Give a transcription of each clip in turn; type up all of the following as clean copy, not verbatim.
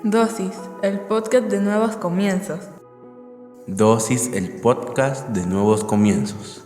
Dosis, el podcast de nuevos comienzos. Dosis, el podcast de nuevos comienzos.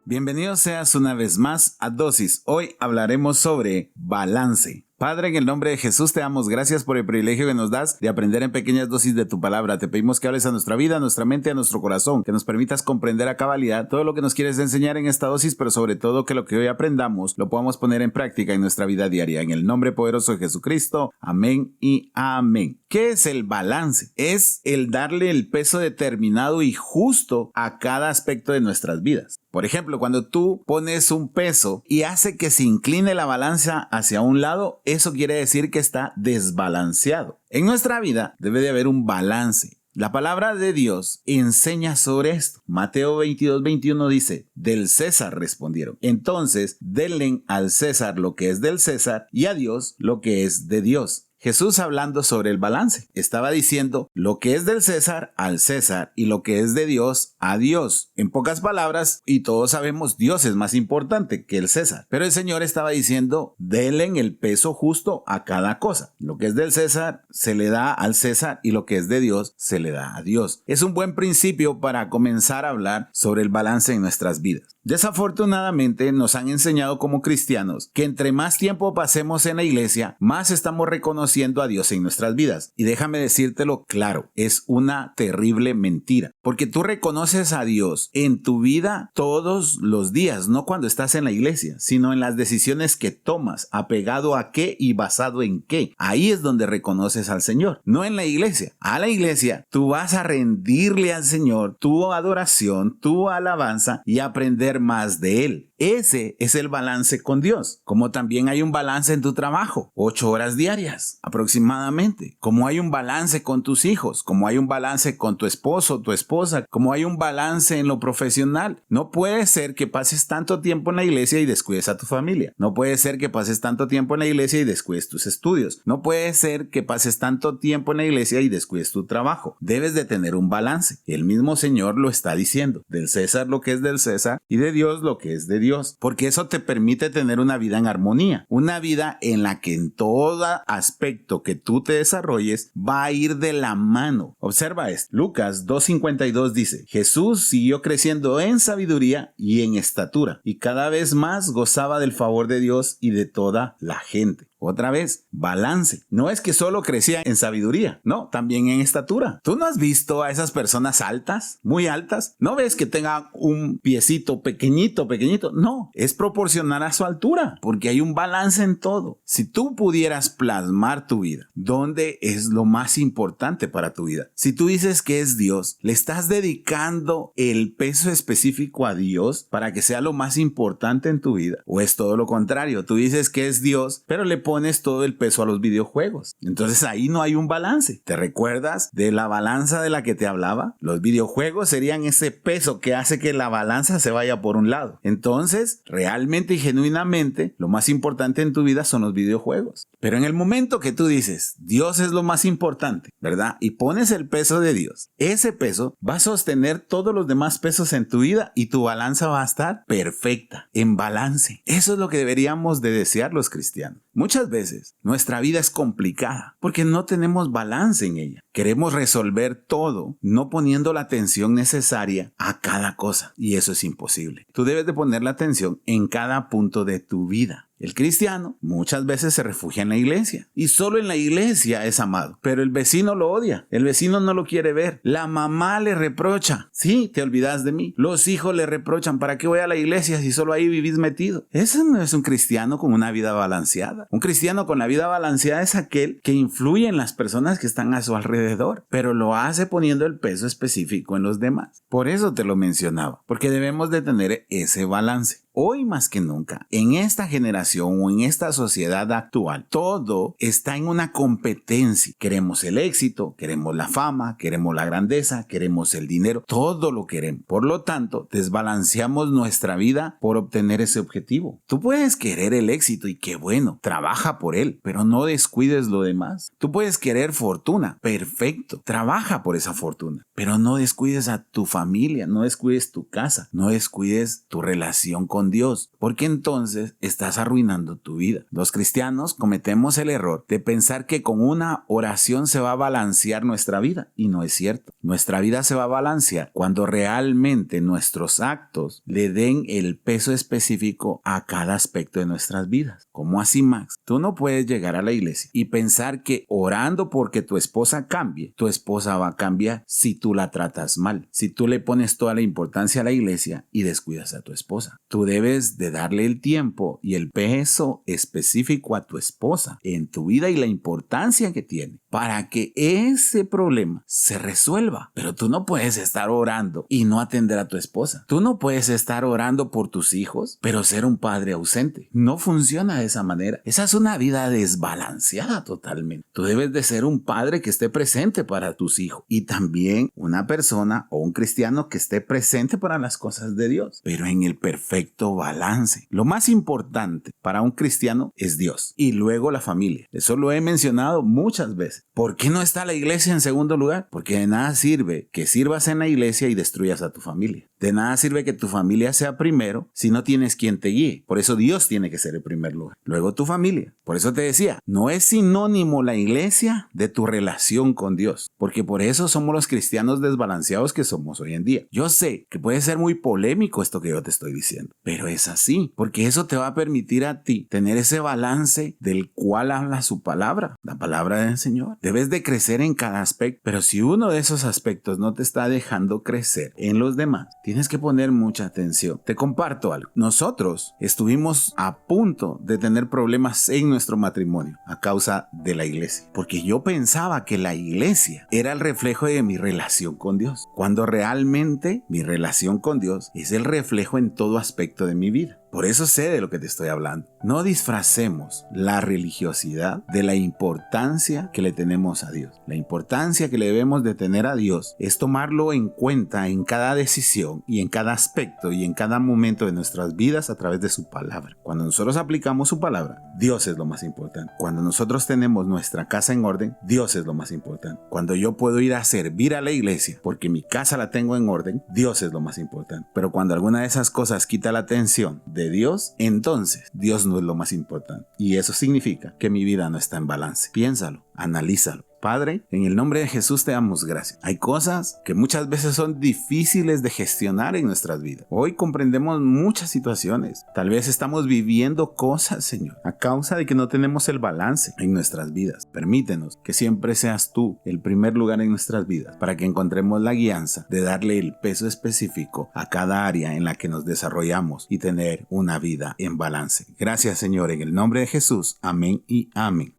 Bienvenidos seas una vez más a Dosis. Hoy hablaremos sobre balance. Padre, en el nombre de Jesús te damos gracias por el privilegio que nos das de aprender en pequeñas dosis de tu palabra. Te pedimos que hables a nuestra vida, a nuestra mente, a nuestro corazón, que nos permitas comprender a cabalidad todo lo que nos quieres enseñar en esta dosis, pero sobre todo que lo que hoy aprendamos lo podamos poner en práctica en nuestra vida diaria. En el nombre poderoso de Jesucristo, amén y amén. ¿Qué es el balance? Es el darle el peso determinado y justo a cada aspecto de nuestras vidas. Por ejemplo, cuando tú pones un peso y hace que se incline la balanza hacia un lado, eso quiere decir que está desbalanceado. En nuestra vida debe de haber un balance. La palabra de Dios enseña sobre esto. Mateo 22:21 dice, del César respondieron. Entonces, denle al César lo que es del César y a Dios lo que es de Dios. Jesús, hablando sobre el balance, estaba diciendo lo que es del César al César y lo que es de Dios a Dios. En pocas palabras, y todos sabemos, Dios es más importante que el César. Pero el Señor estaba diciendo, denle el peso justo a cada cosa. Lo que es del César se le da al César y lo que es de Dios se le da a Dios. Es un buen principio para comenzar a hablar sobre el balance en nuestras vidas. Desafortunadamente nos han enseñado como cristianos que entre más tiempo pasemos en la iglesia, más estamos reconociendo a Dios en nuestras vidas. Y déjame decírtelo claro, es una terrible mentira. Porque tú reconoces a Dios en tu vida todos los días, no cuando estás en la iglesia, sino en las decisiones que tomas, apegado a qué y basado en qué. Ahí es donde reconoces al Señor, no en la iglesia. A la iglesia tú vas a rendirle al Señor tu adoración, tu alabanza y aprender más de Él. Ese es el balance con Dios. Como también hay un balance en tu trabajo, 8 horas diarias aproximadamente. Como hay un balance con tus hijos, como hay un balance con tu esposo, tu esposa, como hay un balance en lo profesional. No puede ser que pases tanto tiempo en la iglesia y descuides a tu familia. No puede ser que pases tanto tiempo en la iglesia y descuides tus estudios. No puede ser que pases tanto tiempo en la iglesia y descuides tu trabajo. Debes de tener un balance. El mismo Señor lo está diciendo. Del César lo que es del César y de Dios lo que es de Dios. Porque eso te permite tener una vida en armonía, una vida en la que en todo aspecto que tú te desarrolles va a ir de la mano. Observa esto. Lucas 2:52 dice, Jesús siguió creciendo en sabiduría y en estatura, y cada vez más gozaba del favor de Dios y de toda la gente. Otra vez, balance. No es que solo crecía en sabiduría, no, también en estatura. ¿Tú no has visto a esas personas altas, muy altas? ¿No ves que tengan un piecito pequeñito? No, es proporcional a su altura, porque hay un balance en todo. Si tú pudieras plasmar tu vida, ¿dónde es lo más importante para tu vida? Si tú dices que es Dios, ¿le estás dedicando el peso específico a Dios para que sea lo más importante en tu vida? ¿O es todo lo contrario? Tú dices que es Dios, pero le pones todo el peso a los videojuegos. Entonces ahí no hay un balance. ¿Te recuerdas de la balanza de la que te hablaba? Los videojuegos serían ese peso que hace que la balanza se vaya por un lado. Entonces, realmente y genuinamente, lo más importante en tu vida son los videojuegos. Pero en el momento que tú dices, Dios es lo más importante, ¿verdad? Y pones el peso de Dios, ese peso va a sostener todos los demás pesos en tu vida y tu balanza va a estar perfecta, en balance. Eso es lo que deberíamos de desear los cristianos. Muchas veces nuestra vida es complicada porque no tenemos balance en ella. Queremos resolver todo no poniendo la atención necesaria a cada cosa y eso es imposible. Tú debes de poner la atención en cada punto de tu vida. El cristiano muchas veces se refugia en la iglesia y solo en la iglesia es amado, pero el vecino lo odia, el vecino no lo quiere ver, la mamá le reprocha, sí, te olvidas de mí, los hijos le reprochan, ¿para qué voy a la iglesia si solo ahí vivís metido? Ese no es un cristiano con una vida balanceada. Un cristiano con la vida balanceada es aquel que influye en las personas que están a su alrededor, pero lo hace poniendo el peso específico en los demás. Por eso te lo mencionaba, porque debemos de tener ese balance. Hoy más que nunca, en esta generación o en esta sociedad actual, todo está en una competencia. Queremos el éxito, queremos la fama, queremos la grandeza, queremos el dinero, todo lo queremos. Por lo tanto, desbalanceamos nuestra vida por obtener ese objetivo. Tú puedes querer el éxito y qué bueno, trabaja por él, pero no descuides lo demás. Tú puedes querer fortuna, perfecto, trabaja por esa fortuna, pero no descuides a tu familia, no descuides tu casa, no descuides tu relación con con Dios, porque entonces estás arruinando tu vida. Los cristianos cometemos el error de pensar que con una oración se va a balancear nuestra vida, y no es cierto. Nuestra vida se va a balancear cuando realmente nuestros actos le den el peso específico a cada aspecto de nuestras vidas. ¿Cómo así, Max? Tú no puedes llegar a la iglesia y pensar que orando porque tu esposa cambie, tu esposa va a cambiar si tú la tratas mal, si tú le pones toda la importancia a la iglesia y descuidas a tu esposa. Tú debes de darle el tiempo y el peso específico a tu esposa en tu vida y la importancia que tiene para que ese problema se resuelva. Pero tú no puedes estar orando y no atender a tu esposa. Tú no puedes estar orando por tus hijos, pero ser un padre ausente. No funciona de esa manera. Esa es una vida desbalanceada totalmente. Tú debes de ser un padre que esté presente para tus hijos y también una persona o un cristiano que esté presente para las cosas de Dios, pero en el perfecto balance. Lo más importante para un cristiano es Dios y luego la familia. Eso lo he mencionado muchas veces. ¿Por qué no está la iglesia en segundo lugar? Porque de nada sirve que sirvas en la iglesia y destruyas a tu familia. De nada sirve que tu familia sea primero si no tienes quien te guíe. Por eso Dios tiene que ser el primer lugar. Luego tu familia. Por eso te decía, no es sinónimo la iglesia de tu relación con Dios. Porque por eso somos los cristianos desbalanceados que somos hoy en día. Yo sé que puede ser muy polémico esto que yo te estoy diciendo, pero es así. Porque eso te va a permitir a ti tener ese balance del cual habla su palabra, la palabra del Señor. Debes de crecer en cada aspecto, pero si uno de esos aspectos no te está dejando crecer en los demás, tienes que poner mucha atención. Te comparto algo. Nosotros estuvimos a punto de tener problemas en nuestro matrimonio a causa de la iglesia, porque yo pensaba que la iglesia era el reflejo de mi relación con Dios, cuando realmente mi relación con Dios es el reflejo en todo aspecto de mi vida. Por eso sé de lo que te estoy hablando. No disfracemos la religiosidad de la importancia que le tenemos a Dios. La importancia que le debemos de tener a Dios es tomarlo en cuenta en cada decisión y en cada aspecto y en cada momento de nuestras vidas a través de su palabra. Cuando nosotros aplicamos su palabra, Dios es lo más importante. Cuando nosotros tenemos nuestra casa en orden, Dios es lo más importante. Cuando yo puedo ir a servir a la iglesia porque mi casa la tengo en orden, Dios es lo más importante. Pero cuando alguna de esas cosas quita la atención de Dios, entonces Dios no es lo más importante. Y eso significa que mi vida no está en balance. Piénsalo, analízalo. Padre, en el nombre de Jesús te damos gracias. Hay cosas que muchas veces son difíciles de gestionar en nuestras vidas. Hoy comprendemos muchas situaciones. Tal vez estamos viviendo cosas, Señor, a causa de que no tenemos el balance en nuestras vidas. Permítenos que siempre seas tú el primer lugar en nuestras vidas para que encontremos la guianza de darle el peso específico a cada área en la que nos desarrollamos y tener una vida en balance. Gracias, Señor, en el nombre de Jesús. Amén y amén.